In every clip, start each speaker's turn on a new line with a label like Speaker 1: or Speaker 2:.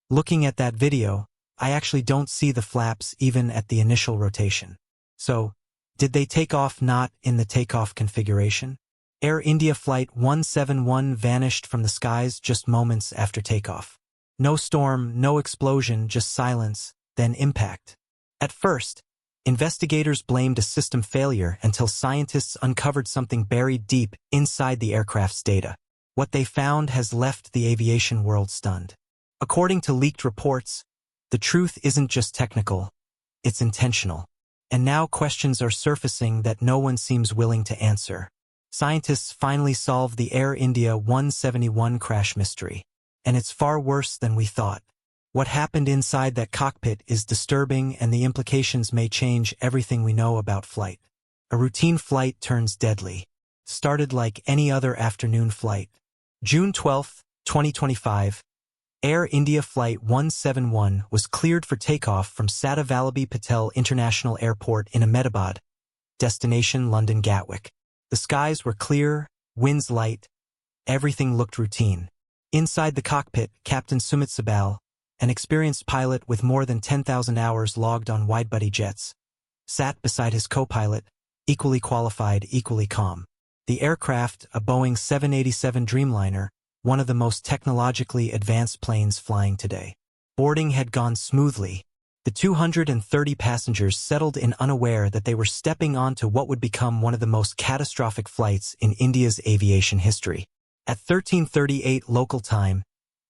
Speaker 1: Looking at that video, I actually don't see the flaps even at the initial rotation. So, did they take off not in the takeoff configuration? Air India Flight 171 vanished from the skies just moments after takeoff. No storm, no explosion, just silence, then impact. At first, investigators blamed a system failure until scientists uncovered something buried deep inside the aircraft's data. What they found has left the aviation world stunned. According to leaked reports, the truth isn't just technical, it's intentional. And now questions are surfacing that no one seems willing to answer. Scientists finally solved the Air India 171 crash mystery. And it's far worse than we thought. What happened inside that cockpit is disturbing, and the implications may change everything we know about flight. A routine flight turns deadly. Started like any other afternoon flight. June 12, 2025, Air India Flight 171 was cleared for takeoff from Sardar Vallabhbhai Patel International Airport in Ahmedabad, destination London Gatwick. The skies were clear, winds light, everything looked routine. Inside the cockpit, Captain Sumit Sabal, an experienced pilot with more than 10,000 hours logged on widebody jets, sat beside his co-pilot, equally qualified, equally calm. The aircraft, a Boeing 787 Dreamliner, one of the most technologically advanced planes flying today. Boarding had gone smoothly. The 230 passengers settled in unaware that they were stepping onto what would become one of the most catastrophic flights in India's aviation history. At 13:38 local time,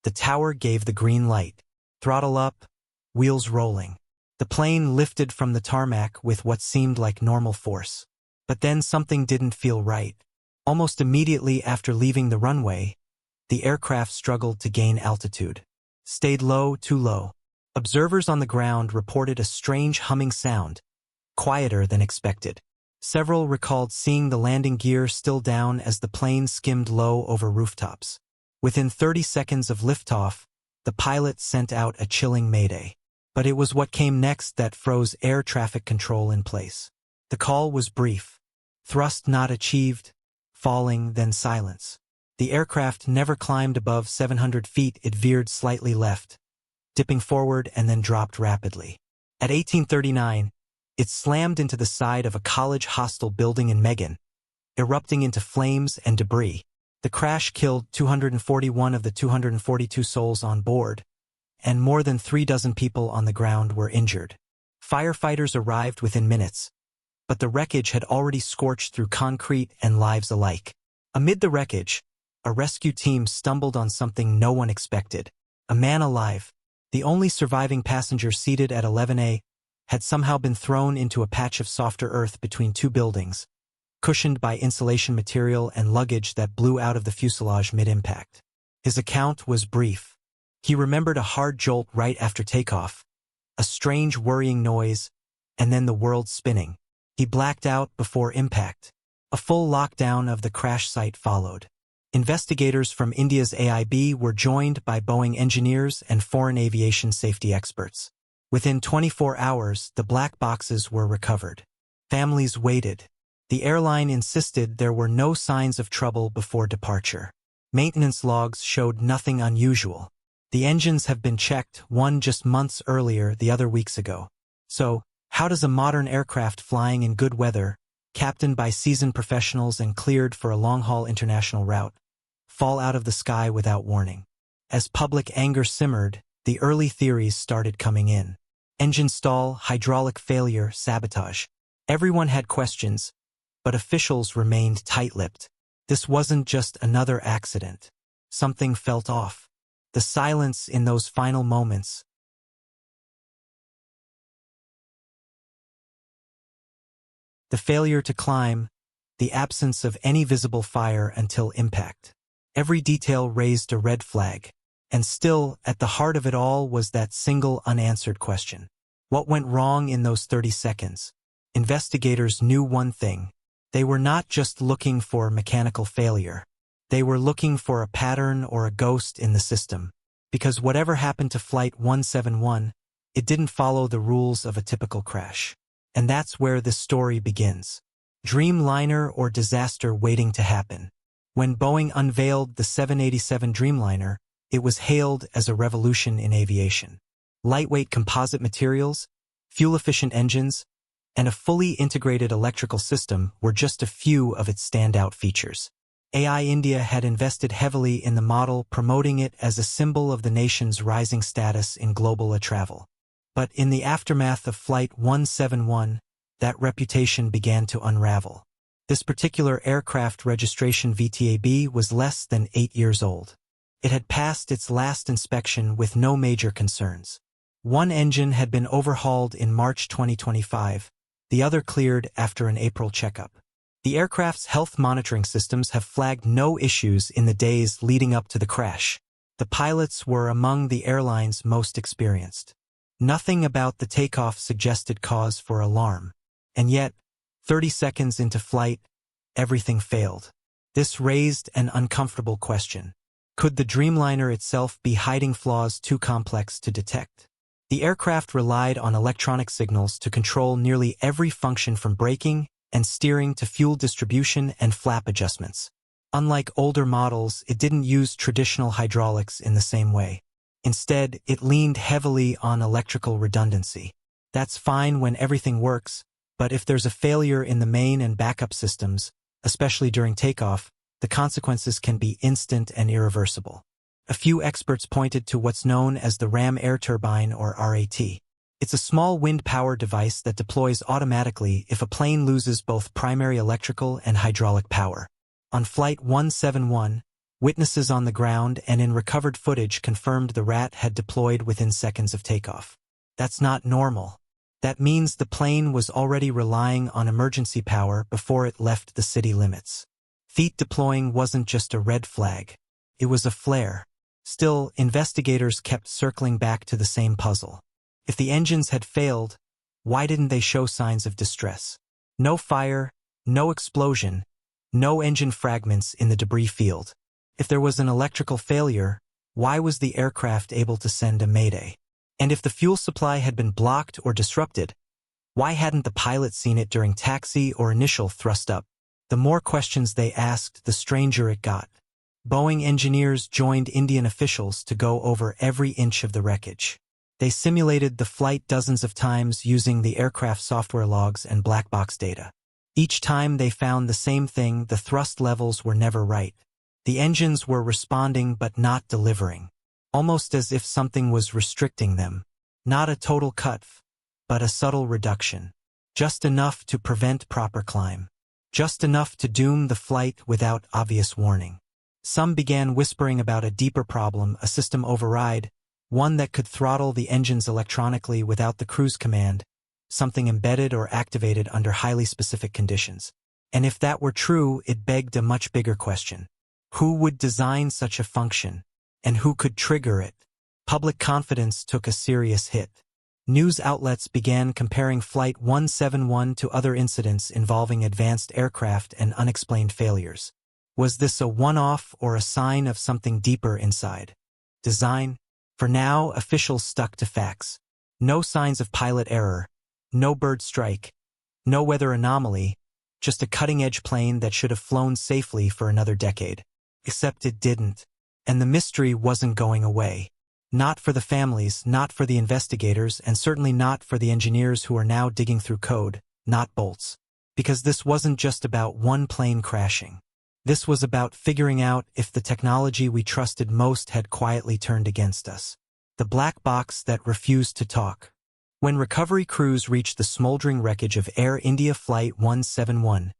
Speaker 1: the tower gave the green light. Throttle up, wheels rolling. The plane lifted from the tarmac with what seemed like normal force. But then something didn't feel right. Almost immediately after leaving the runway, the aircraft struggled to gain altitude. Stayed low, too low. Observers on the ground reported a strange humming sound, quieter than expected. Several recalled seeing the landing gear still down as the plane skimmed low over rooftops. Within 30 seconds of liftoff, the pilot sent out a chilling mayday. But it was what came next that froze air traffic control in place. The call was brief. Thrust not achieved, falling, then silence. The aircraft never climbed above 700 feet. It veered slightly left, dipping forward and then dropped rapidly. At 18:39, it slammed into the side of a college hostel building in Meghan, erupting into flames and debris. The crash killed 241 of the 242 souls on board, and more than 36 people on the ground were injured. Firefighters arrived within minutes, but the wreckage had already scorched through concrete and lives alike. Amid the wreckage, a rescue team stumbled on something no one expected. A man alive, the only surviving passenger seated at 11A, had somehow been thrown into a patch of softer earth between two buildings, cushioned by insulation material and luggage that blew out of the fuselage mid-impact. His account was brief. He remembered a hard jolt right after takeoff, a strange worrying noise, and then the world spinning. He blacked out before impact. A full lockdown of the crash site followed. Investigators from India's AIB were joined by Boeing engineers and foreign aviation safety experts. Within 24 hours, the black boxes were recovered. Families waited. The airline insisted there were no signs of trouble before departure. Maintenance logs showed nothing unusual. The engines have been checked, one just months earlier, the other weeks ago. So, how does a modern aircraft flying in good weather, captained by seasoned professionals and cleared for a long-haul international route, fall out of the sky without warning? As public anger simmered, the early theories started coming in. Engine stall, hydraulic failure, sabotage. Everyone had questions, but officials remained tight-lipped. This wasn't just another accident. Something felt off. The silence in those final moments. The failure to climb, the absence of any visible fire until impact. Every detail raised a red flag. And still, at the heart of it all was that single unanswered question. What went wrong in those 30 seconds? Investigators knew one thing. They were not just looking for mechanical failure. They were looking for a pattern or a ghost in the system. Because whatever happened to Flight 171, it didn't follow the rules of a typical crash. And that's where this story begins. Dreamliner or disaster waiting to happen. When Boeing unveiled the 787 Dreamliner, it was hailed as a revolution in aviation. Lightweight composite materials, fuel-efficient engines, and a fully integrated electrical system were just a few of its standout features. AI India had invested heavily in the model, promoting it as a symbol of the nation's rising status in global air travel. But in the aftermath of Flight 171, that reputation began to unravel. This particular aircraft registration VTAB was less than 8 years old. It had passed its last inspection with no major concerns. One engine had been overhauled in March 2025, the other cleared after an April checkup. The aircraft's health monitoring systems have flagged no issues in the days leading up to the crash. The pilots were among the airline's most experienced. Nothing about the takeoff suggested cause for alarm. And yet, 30 seconds into flight, everything failed. This raised an uncomfortable question. Could the Dreamliner itself be hiding flaws too complex to detect? The aircraft relied on electronic signals to control nearly every function from braking and steering to fuel distribution and flap adjustments. Unlike older models, it didn't use traditional hydraulics in the same way. Instead, it leaned heavily on electrical redundancy. That's fine when everything works, but if there's a failure in the main and backup systems, especially during takeoff, the consequences can be instant and irreversible. A few experts pointed to what's known as the RAM air turbine, or RAT. It's a small wind power device that deploys automatically if a plane loses both primary electrical and hydraulic power. On Flight 171, witnesses on the ground and in recovered footage confirmed the RAT had deployed within seconds of takeoff. That's not normal. That means the plane was already relying on emergency power before it left the city limits. FEET deploying wasn't just a red flag. It was a flare. Still, investigators kept circling back to the same puzzle. If the engines had failed, why didn't they show signs of distress? No fire, no explosion, no engine fragments in the debris field. If there was an electrical failure, why was the aircraft able to send a mayday? And if the fuel supply had been blocked or disrupted, why hadn't the pilot seen it during taxi or initial thrust up? The more questions they asked, the stranger it got. Boeing engineers joined Indian officials to go over every inch of the wreckage. They simulated the flight dozens of times using the aircraft software logs and black box data. Each time they found the same thing: the thrust levels were never right. The engines were responding but not delivering, almost as if something was restricting them. Not a total cut, but a subtle reduction. Just enough to prevent proper climb. Just enough to doom the flight without obvious warning. Some began whispering about a deeper problem, a system override, one that could throttle the engines electronically without the cruise command, something embedded or activated under highly specific conditions. And if that were true, it begged a much bigger question. Who would design such a function? And who could trigger it? Public confidence took a serious hit. News outlets began comparing Flight 171 to other incidents involving advanced aircraft and unexplained failures. Was this a one-off or a sign of something deeper inside? Design? For now, officials stuck to facts. No signs of pilot error, no bird strike, no weather anomaly, just a cutting-edge plane that should have flown safely for another decade. Except it didn't. And the mystery wasn't going away. Not for the families, not for the investigators, and certainly not for the engineers who are now digging through code, not bolts. Because this wasn't just about one plane crashing. This was about figuring out if the technology we trusted most had quietly turned against us. The black box that refused to talk. When recovery crews reached the smoldering wreckage of Air India Flight 171,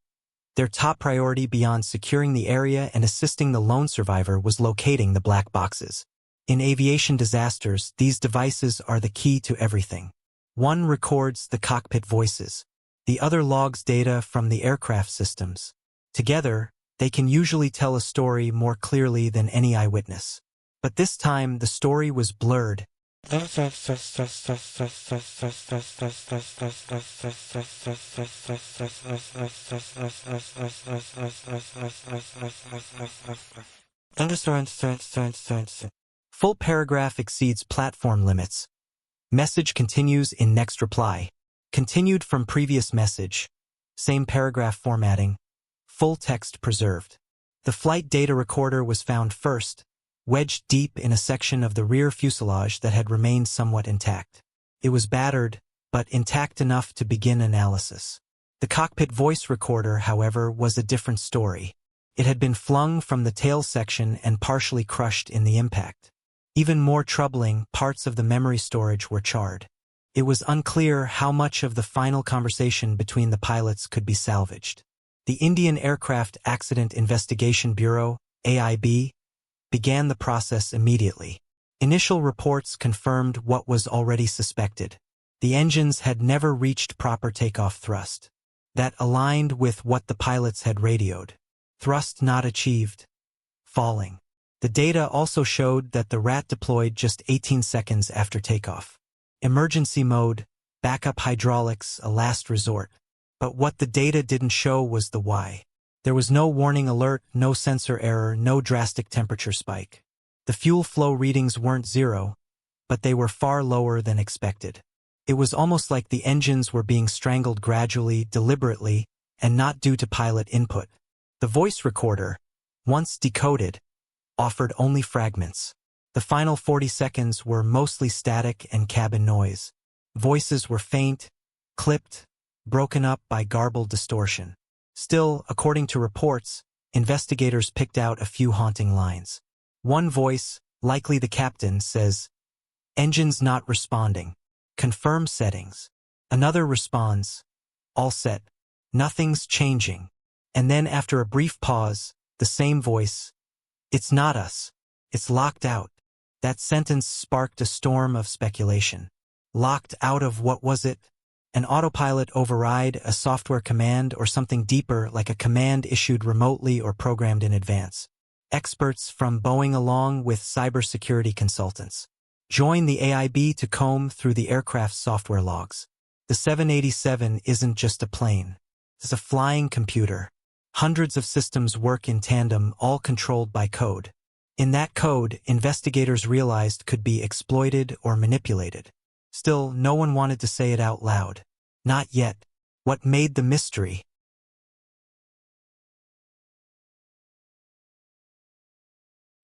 Speaker 1: their top priority beyond securing the area and assisting the lone survivor was locating the black boxes. In aviation disasters, these devices are the key to everything. One records the cockpit voices. The other logs data from the aircraft systems. Together, they can usually tell a story more clearly than any eyewitness. But this time, the story was blurred. Full paragraph exceeds platform limits. Message continues in next reply. Continued from previous message. Same paragraph formatting. Full text preserved. The flight data recorder was found first, wedged deep in a section of the rear fuselage that had remained somewhat intact. It was battered, but intact enough to begin analysis. The cockpit voice recorder, however, was a different story. It had been flung from the tail section and partially crushed in the impact. Even more troubling, parts of the memory storage were charred. It was unclear how much of the final conversation between the pilots could be salvaged. The Indian Aircraft Accident Investigation Bureau, AIB, began the process immediately. Initial reports confirmed what was already suspected. The engines had never reached proper takeoff thrust. That aligned with what the pilots had radioed. Thrust not achieved. Falling. The data also showed that the RAT deployed just 18 seconds after takeoff. Emergency mode, backup hydraulics, a last resort. But what the data didn't show was the why. There was no warning alert, no sensor error, no drastic temperature spike. The fuel flow readings weren't zero, but they were far lower than expected. It was almost like the engines were being strangled gradually, deliberately, and not due to pilot input. The voice recorder, once decoded, offered only fragments. The final 40 seconds were mostly static and cabin noise. Voices were faint, clipped, broken up by garbled distortion. Still, according to reports, investigators picked out a few haunting lines. One voice, likely the captain, says, "Engines not responding. Confirm settings." Another responds, "All set. Nothing's changing." And then after a brief pause, the same voice, "It's not us. It's locked out." That sentence sparked a storm of speculation. Locked out of what was it? An autopilot override, a software command, or something deeper like a command issued remotely or programmed in advance? Experts from Boeing along with cybersecurity consultants join the AIB to comb through the aircraft's software logs. The 787 isn't just a plane. It's a flying computer. Hundreds of systems work in tandem, all controlled by code. In that code, investigators realized could be exploited or manipulated. Still, no one wanted to say it out loud. Not yet. What made the mystery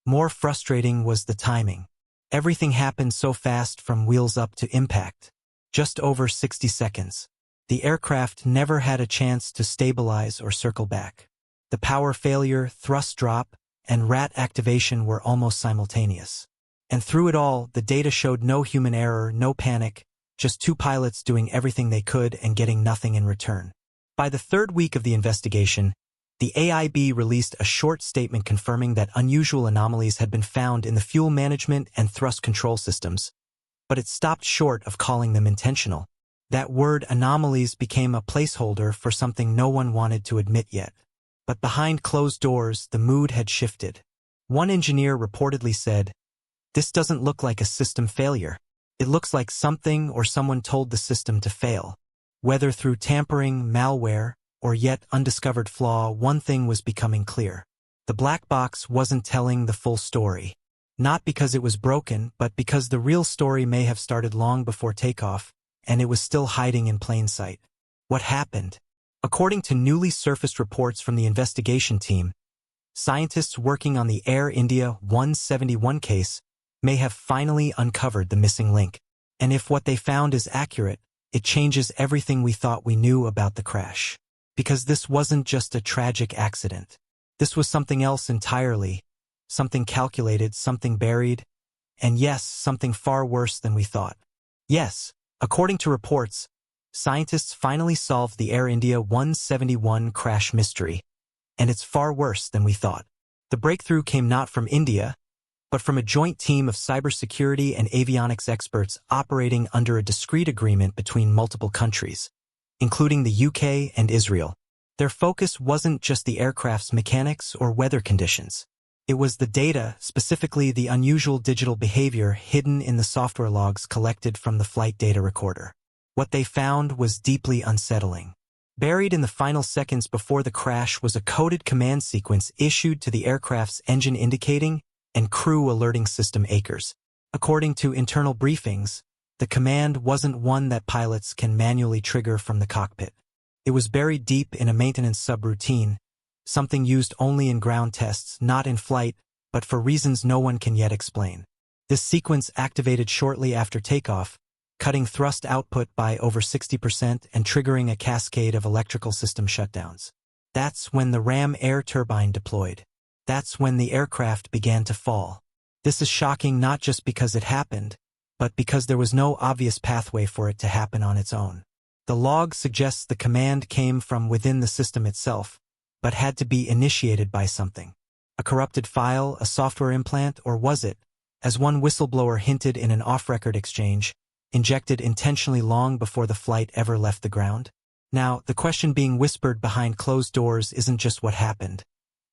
Speaker 1: more frustrating was the timing. Everything happened so fast from wheels up to impact. Just over 60 seconds. The aircraft never had a chance to stabilize or circle back. The power failure, thrust drop, and RAT activation were almost simultaneous. And through it all, the data showed no human error, no panic, just two pilots doing everything they could and getting nothing in return. By the third week of the investigation, the AIB released a short statement confirming that unusual anomalies had been found in the fuel management and thrust control systems, but it stopped short of calling them intentional. That word anomalies became a placeholder for something no one wanted to admit yet. But behind closed doors, the mood had shifted. One engineer reportedly said, "This doesn't look like a system failure. It looks like something or someone told the system to fail." Whether through tampering, malware, or yet undiscovered flaw, one thing was becoming clear. The black box wasn't telling the full story. Not because it was broken, but because the real story may have started long before takeoff, and it was still hiding in plain sight. What happened? According to newly surfaced reports from the investigation team, scientists working on the Air India 171 case may have finally uncovered the missing link. And if what they found is accurate, it changes everything we thought we knew about the crash. Because this wasn't just a tragic accident. This was something else entirely. Something calculated, something buried, and yes, something far worse than we thought. Yes, according to reports, scientists finally solved the Air India 171 crash mystery, and it's far worse than we thought. The breakthrough came not from India, but from a joint team of cybersecurity and avionics experts operating under a discrete agreement between multiple countries, including the UK and Israel. Their focus wasn't just the aircraft's mechanics or weather conditions. It was the data, specifically the unusual digital behavior hidden in the software logs collected from the flight data recorder. What they found was deeply unsettling. Buried in the final seconds before the crash was a coded command sequence issued to the aircraft's engine indicating and crew alerting system ACRS. According to internal briefings, the command wasn't one that pilots can manually trigger from the cockpit. It was buried deep in a maintenance subroutine, something used only in ground tests, not in flight, but for reasons no one can yet explain. This sequence activated shortly after takeoff, cutting thrust output by over 60% and triggering a cascade of electrical system shutdowns. That's when the ram air turbine deployed. That's when the aircraft began to fall. This is shocking not just because it happened, but because there was no obvious pathway for it to happen on its own. The log suggests the command came from within the system itself, but had to be initiated by something. A corrupted file, a software implant, or was it, as one whistleblower hinted in an off-record exchange, injected intentionally long before the flight ever left the ground? Now, the question being whispered behind closed doors isn't just what happened.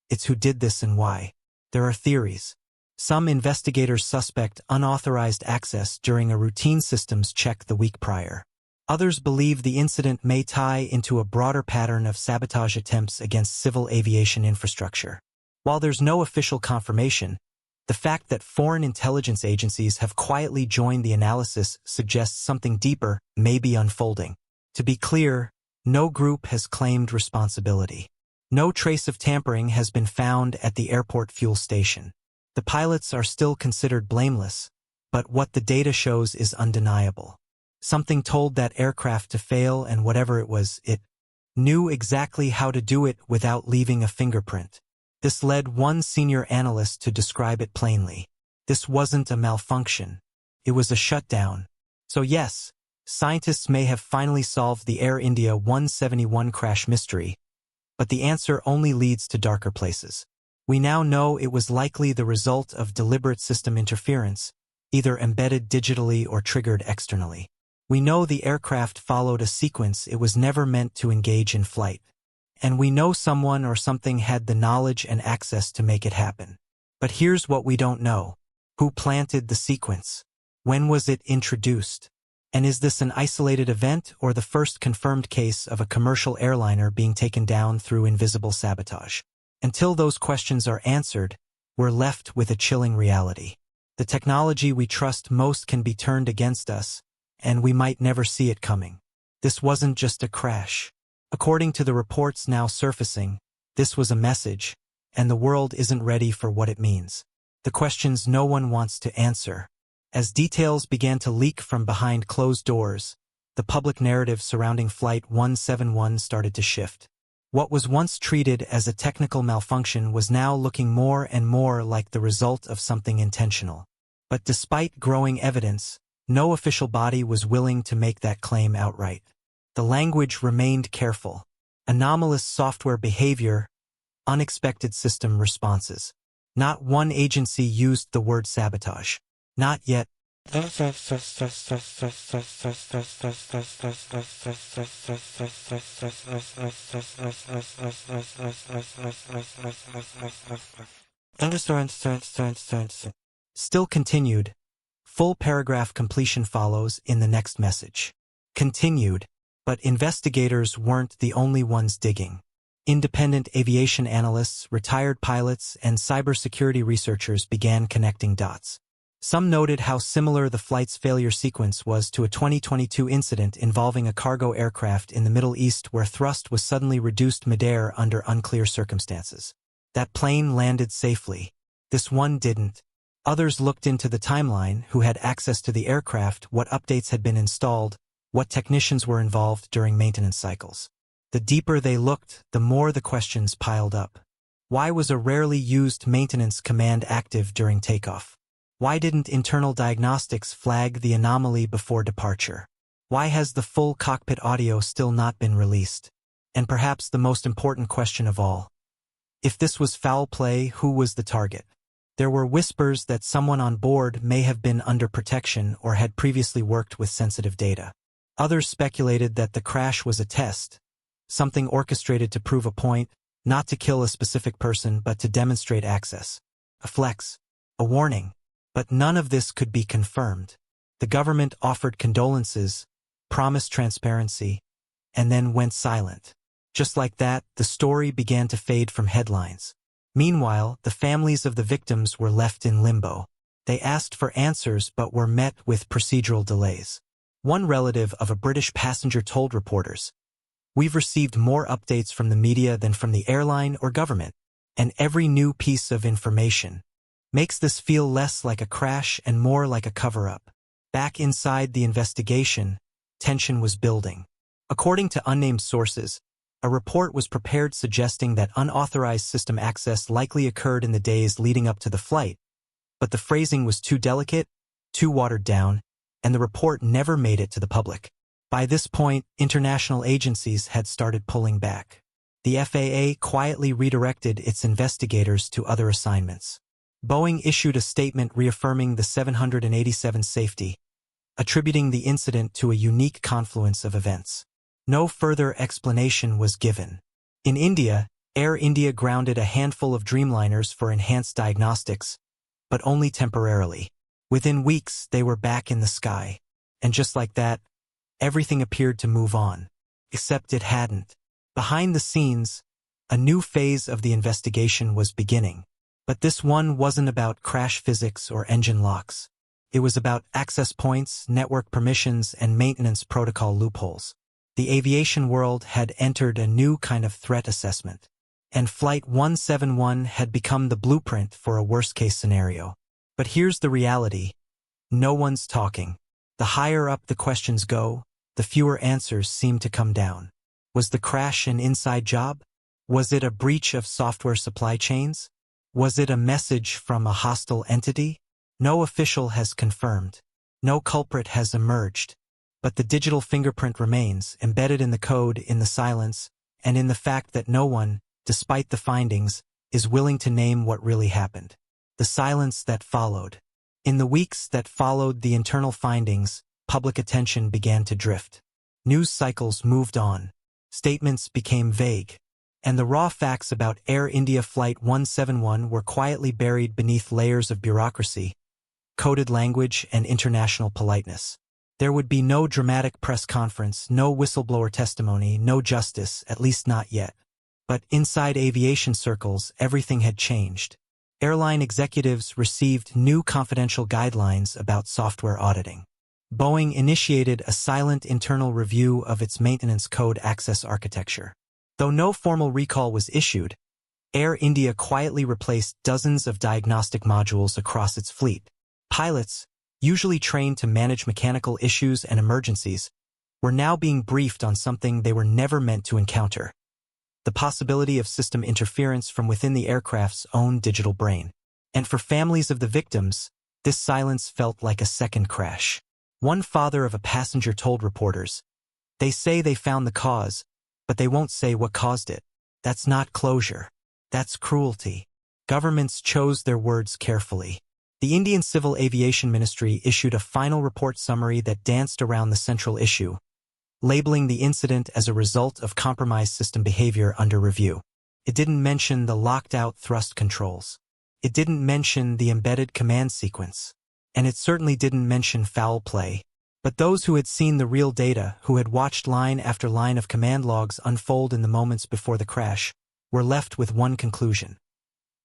Speaker 1: It's who did this and why. There are theories. Some investigators suspect unauthorized access during a routine systems check the week prior. Others believe the incident may tie into a broader pattern of sabotage attempts against civil aviation infrastructure. While there's no official confirmation, the fact that foreign intelligence agencies have quietly joined the analysis suggests something deeper may be unfolding. To be clear, no group has claimed responsibility. No trace of tampering has been found at the airport fuel station. The pilots are still considered blameless, but what the data shows is undeniable. Something told that aircraft to fail, and whatever it was, it knew exactly how to do it without leaving a fingerprint. This led one senior analyst to describe it plainly. This wasn't a malfunction. It was a shutdown. So yes, scientists may have finally solved the Air India 171 crash mystery, but the answer only leads to darker places. We now know it was likely the result of deliberate system interference, either embedded digitally or triggered externally. We know the aircraft followed a sequence it was never meant to engage in flight. And we know someone or something had the knowledge and access to make it happen. But here's what we don't know. Who planted the sequence? When was it introduced? And is this an isolated event or the first confirmed case of a commercial airliner being taken down through invisible sabotage? Until those questions are answered, we're left with a chilling reality. The technology we trust most can be turned against us, and we might never see it coming. This wasn't just a crash. According to the reports now surfacing, this was a message, and the world isn't ready for what it means. The questions no one wants to answer. As details began to leak from behind closed doors, the public narrative surrounding Flight 171 started to shift. What was once treated as a technical malfunction was now looking more and more like the result of something intentional. But despite growing evidence, no official body was willing to make that claim outright. The language remained careful. Anomalous software behavior, unexpected system responses. Not one agency used the word sabotage. Not yet. Still continued. Full paragraph completion follows in the next message. Continued. But investigators weren't the only ones digging. Independent aviation analysts, retired pilots, and cybersecurity researchers began connecting dots. Some noted how similar the flight's failure sequence was to a 2022 incident involving a cargo aircraft in the Middle East where thrust was suddenly reduced midair under unclear circumstances. That plane landed safely. This one didn't. Others looked into the timeline, who had access to the aircraft, what updates had been installed, what technicians were involved during maintenance cycles. The deeper they looked, the more the questions piled up. Why was a rarely used maintenance command active during takeoff? Why didn't internal diagnostics flag the anomaly before departure? Why has the full cockpit audio still not been released? And perhaps the most important question of all. If this was foul play, who was the target? There were whispers that someone on board may have been under protection or had previously worked with sensitive data. Others speculated that the crash was a test, something orchestrated to prove a point, not to kill a specific person but to demonstrate access. A flex, a warning. But none of this could be confirmed. The government offered condolences, promised transparency, and then went silent. Just like that, the story began to fade from headlines. Meanwhile, the families of the victims were left in limbo. They asked for answers but were met with procedural delays. One relative of a British passenger told reporters, "We've received more updates from the media than from the airline or government, and every new piece of information makes this feel less like a crash and more like a cover-up. Back inside the investigation, tension was building. According to unnamed sources, a report was prepared suggesting that unauthorized system access likely occurred in the days leading up to the flight, but the phrasing was too delicate, too watered down, and the report never made it to the public. By this point, international agencies had started pulling back. The FAA quietly redirected its investigators to other assignments. Boeing issued a statement reaffirming the 787's safety, attributing the incident to a unique confluence of events. No further explanation was given. In India, Air India grounded a handful of Dreamliners for enhanced diagnostics, but only temporarily. Within weeks, they were back in the sky. And just like that, everything appeared to move on. Except it hadn't. Behind the scenes, a new phase of the investigation was beginning. But this one wasn't about crash physics or engine locks. It was about access points, network permissions, and maintenance protocol loopholes. The aviation world had entered a new kind of threat assessment, and Flight 171 had become the blueprint for a worst-case scenario. But here's the reality. No one's talking. The higher up the questions go, the fewer answers seem to come down. Was the crash an inside job? Was it a breach of software supply chains? Was it a message from a hostile entity? No official has confirmed. No culprit has emerged. But the digital fingerprint remains, embedded in the code, in the silence, and in the fact that no one, despite the findings, is willing to name what really happened. The silence that followed. In the weeks that followed the internal findings, public attention began to drift. News cycles moved on. Statements became vague. And the raw facts about Air India Flight 171 were quietly buried beneath layers of bureaucracy, coded language, and international politeness. There would be no dramatic press conference, no whistleblower testimony, no justice, at least not yet. But inside aviation circles, everything had changed. Airline executives received new confidential guidelines about software auditing. Boeing initiated a silent internal review of its maintenance code access architecture. Though no formal recall was issued, Air India quietly replaced dozens of diagnostic modules across its fleet. Pilots, usually trained to manage mechanical issues and emergencies, were now being briefed on something they were never meant to encounter: the possibility of system interference from within the aircraft's own digital brain. And for families of the victims, this silence felt like a second crash. One father of a passenger told reporters, "They say they found the cause, but they won't say what caused it. That's not closure. That's cruelty." Governments chose their words carefully. The Indian Civil Aviation Ministry issued a final report summary that danced around the central issue, labeling the incident as a result of compromised system behavior under review. It didn't mention the locked-out thrust controls. It didn't mention the embedded command sequence. And it certainly didn't mention foul play. But those who had seen the real data, who had watched line after line of command logs unfold in the moments before the crash, were left with one conclusion.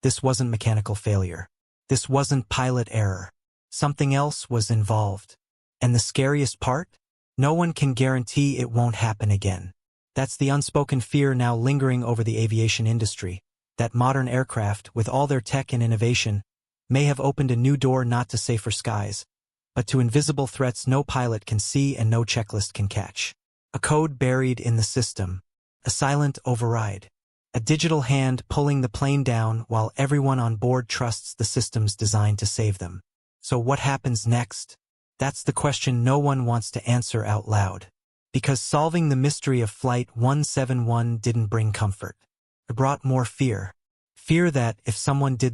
Speaker 1: This wasn't mechanical failure. This wasn't pilot error. Something else was involved. And the scariest part? No one can guarantee it won't happen again. That's the unspoken fear now lingering over the aviation industry, that modern aircraft, with all their tech and innovation, may have opened a new door not to safer skies, but to invisible threats no pilot can see and no checklist can catch. A code buried in the system. A silent override. A digital hand pulling the plane down while everyone on board trusts the system's designed to save them. So what happens next? That's the question no one wants to answer out loud. Because solving the mystery of Flight 171 didn't bring comfort. It brought more fear. Fear that if someone did